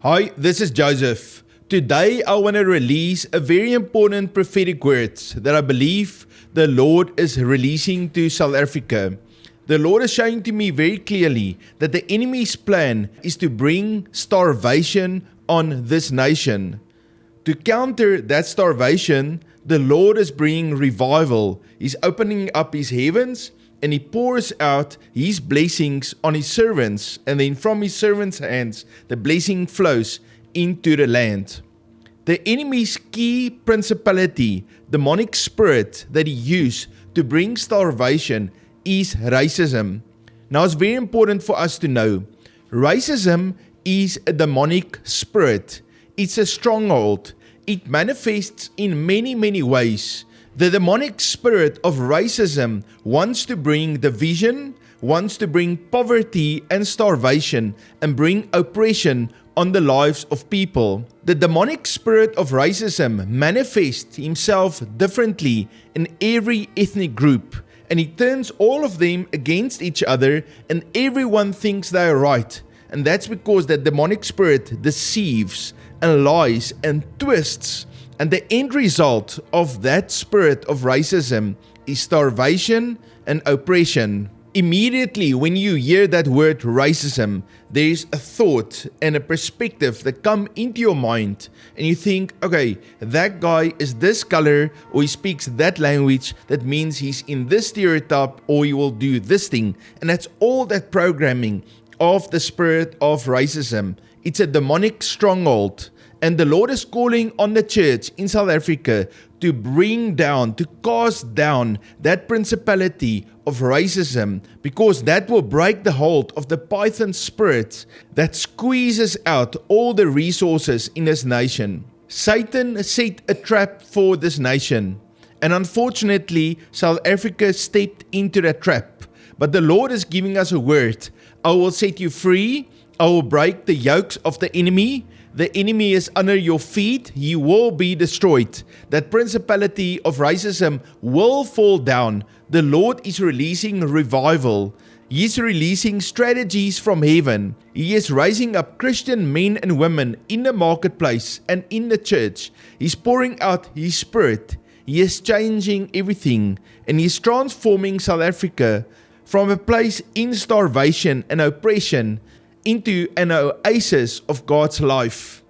Hi, this is Joseph. Today I want to release a very important prophetic word that I believe the Lord is releasing to South Africa. The Lord is showing to me very clearly that the enemy's plan is to bring starvation on this nation. To counter that starvation, the Lord is bringing revival. He's opening up His heavens and He pours out His blessings on His servants, and then from His servants' hands, the blessing flows into the land. The enemy's key principality, demonic spirit that he used to bring starvation is racism. Now it's very important for us to know, racism is a demonic spirit. It's a stronghold. It manifests in many ways. The demonic spirit of racism wants to bring division, wants to bring poverty and starvation, and bring oppression on the lives of people. The demonic spirit of racism manifests himself differently in every ethnic group, and he turns all of them against each other, and everyone thinks they are right. And that's because that demonic spirit deceives and lies and twists. And the end result of that spirit of racism is starvation and oppression. Immediately when you hear that word racism, there is a thought and a perspective that come into your mind, and you think, okay, that guy is this color, or he speaks that language, that means he's in this stereotype, or he will do this thing. And that's all that programming of the spirit of racism. It's a demonic stronghold. And the Lord is calling on the church in South Africa to bring down, to cast down that principality of racism, because that will break the hold of the Python spirit that squeezes out all the resources in this nation. Satan set a trap for this nation, and unfortunately South Africa stepped into that trap. But the Lord is giving us a word. I will set you free. I will break the yokes of the enemy. The enemy is under your feet. He will be destroyed. That principality of racism will fall down. The Lord is releasing revival. He is releasing strategies from heaven. He is raising up Christian men and women in the marketplace and in the church. He's pouring out His Spirit. He is changing everything, and He is transforming South Africa from a place in starvation and oppression into an oasis of God's life.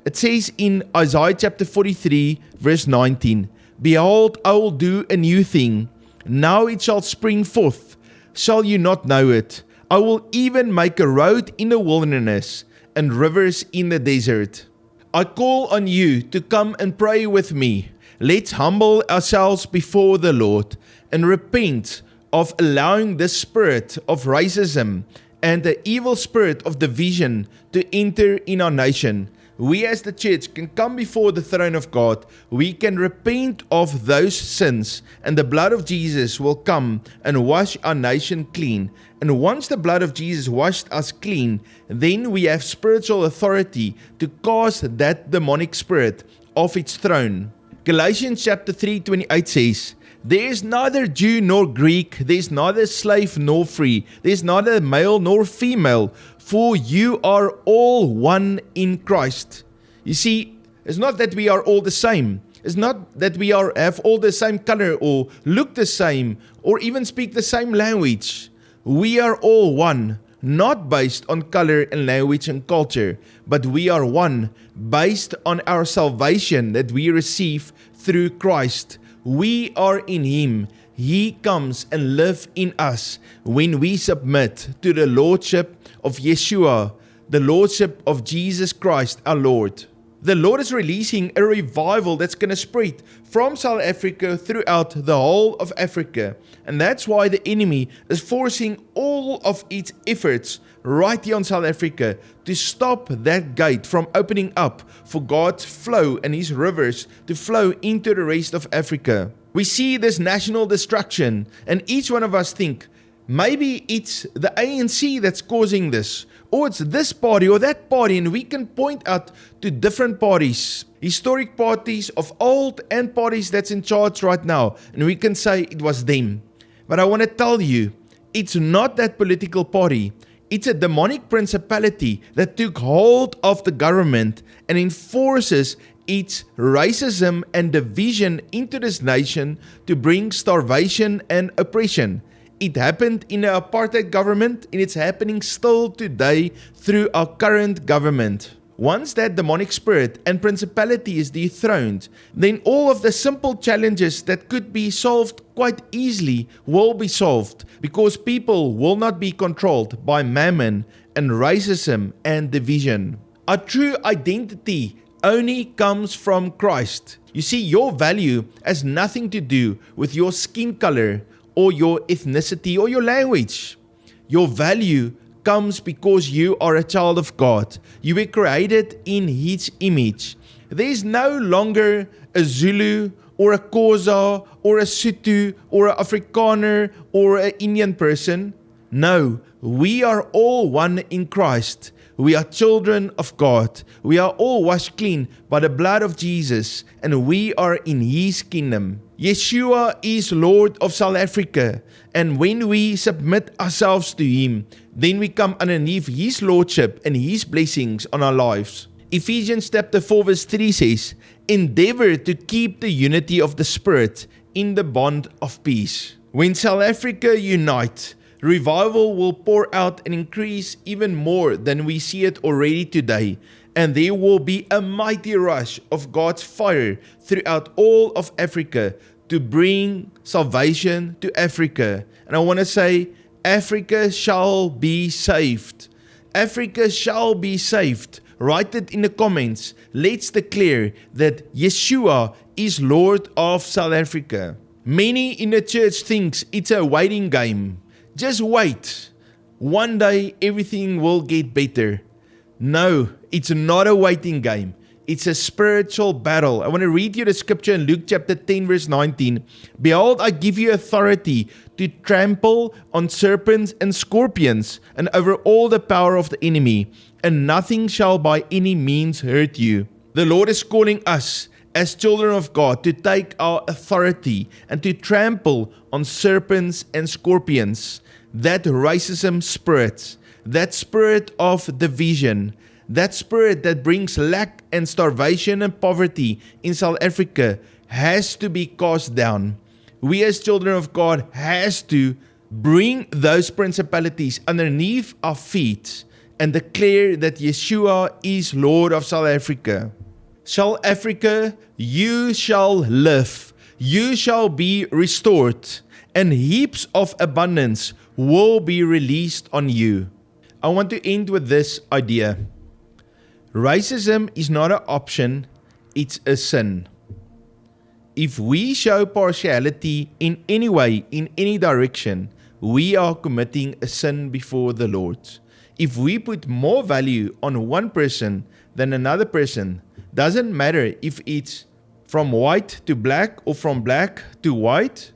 It says in Isaiah chapter 43 verse 19, "Behold, I will do a new thing. Now it shall spring forth. Shall you not know it? I will even make a road in the wilderness and rivers in the desert." I call on you to come and pray with me. Let's humble ourselves before the Lord and repent of allowing the spirit of racism and the evil spirit of division to enter in our nation. We as the church can come before the throne of God. We can repent of those sins, and the blood of Jesus will come and wash our nation clean. And once the blood of Jesus washed us clean, then we have spiritual authority to cast that demonic spirit off its throne. Galatians chapter 3:28 says, "There is neither Jew nor Greek, there is neither slave nor free, there is neither male nor female, for you are all one in Christ." You see, it's not that we are all the same. It's not that we have all the same color or look the same or even speak the same language. We are all one, not based on color and language and culture, but we are one based on our salvation that we receive through Christ. We are in Him. He comes and lives in us when we submit to the Lordship of Yeshua, the Lordship of Jesus Christ our Lord. The Lord is releasing a revival that's going to spread from South Africa throughout the whole of Africa. And that's why the enemy is forcing all of its efforts right here on South Africa to stop that gate from opening up for God's flow and His rivers to flow into the rest of Africa. We see this national destruction, and each one of us think, maybe it's the ANC that's causing this, or it's this party or that party, and we can point out to different parties, historic parties of old and parties that's in charge right now, and we can say it was them. But I want to tell you, it's not that political party. It's a demonic principality that took hold of the government and enforces its racism and division into this nation to bring starvation and oppression. It happened in the apartheid government, and it's happening still today through our current government. Once that demonic spirit and principality is dethroned, then all of the simple challenges that could be solved quite easily will be solved, because people will not be controlled by mammon and racism and division. Our true identity only comes from Christ. You see, your value has nothing to do with your skin color or your ethnicity or your language. Your value comes because you are a child of God. You were created in His image. There is no longer a Zulu or a Xhosa or a Sotho or an Afrikaner or an Indian person. No, we are all one in Christ. We are children of God. We are all washed clean by the blood of Jesus, and we are in His kingdom. Yeshua is Lord of South Africa, and when we submit ourselves to Him, then we come underneath His Lordship and His blessings on our lives. Ephesians chapter 4 verse 3 says, "Endeavor to keep the unity of the Spirit in the bond of peace." When South Africa unites, revival will pour out and increase even more than we see it already today, and there will be a mighty rush of God's fire throughout all of Africa to bring salvation to Africa. And I want to say, Africa shall be saved. Africa shall be saved. Write it in the comments. Let's declare that Yeshua is Lord of South Africa. Many in the church thinks it's a waiting game. Just wait. One day everything will get better. No, it's not a waiting game. It's a spiritual battle. I want to read you the scripture in Luke chapter 10 verse 19. "Behold, I give you authority to trample on serpents and scorpions and over all the power of the enemy, and nothing shall by any means hurt you." The Lord is calling us as children of God to take our authority and to trample on serpents and scorpions. That racism spirit, that spirit of division, that spirit that brings lack and starvation and poverty in South Africa has to be cast down. We as children of God has to bring those principalities underneath our feet and declare that Yeshua is Lord of South Africa. South Africa, you shall live, you shall be restored, and heaps of abundance will be released on you. I want to end with this idea. Racism is not an option, it's a sin. If we show partiality in any way, in any direction, we are committing a sin before the Lord. If we put more value on one person than another person, doesn't matter if it's from white to black or from black to white,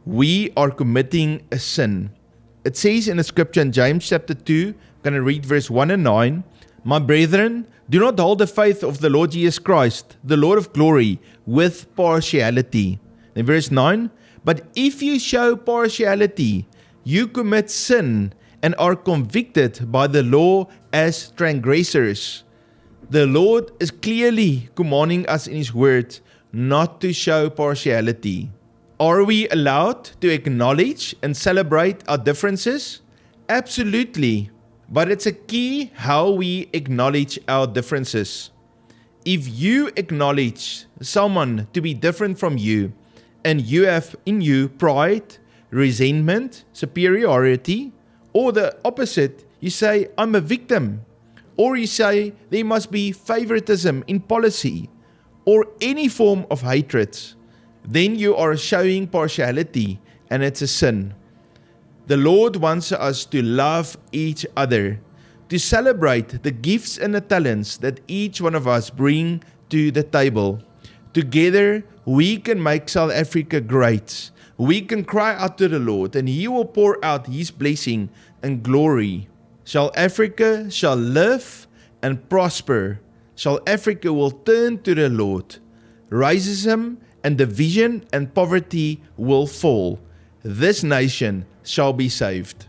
we are committing a sin. It says in the scripture in James chapter 2, I'm going to read verse 1 and 9, "My brethren, do not hold the faith of the Lord Jesus Christ, the Lord of glory, with partiality." In verse 9, "But if you show partiality, you commit sin and are convicted by the law as transgressors." The Lord is clearly commanding us in His word not to show partiality. Are we allowed to acknowledge and celebrate our differences? Absolutely. But it's a key how we acknowledge our differences. If you acknowledge someone to be different from you, and you have in you pride, resentment, superiority, or the opposite, you say, "I'm a victim," or you say, "There must be favoritism in policy," or any form of hatred, then you are showing partiality, and it's a sin. The Lord wants us to love each other, to celebrate the gifts and the talents that each one of us bring to the table. Together, we can make South Africa great. We can cry out to the Lord, and He will pour out His blessing and glory. South Africa shall live and prosper. South Africa will turn to the Lord. Racism and division and poverty will fall. This nation shall be saved.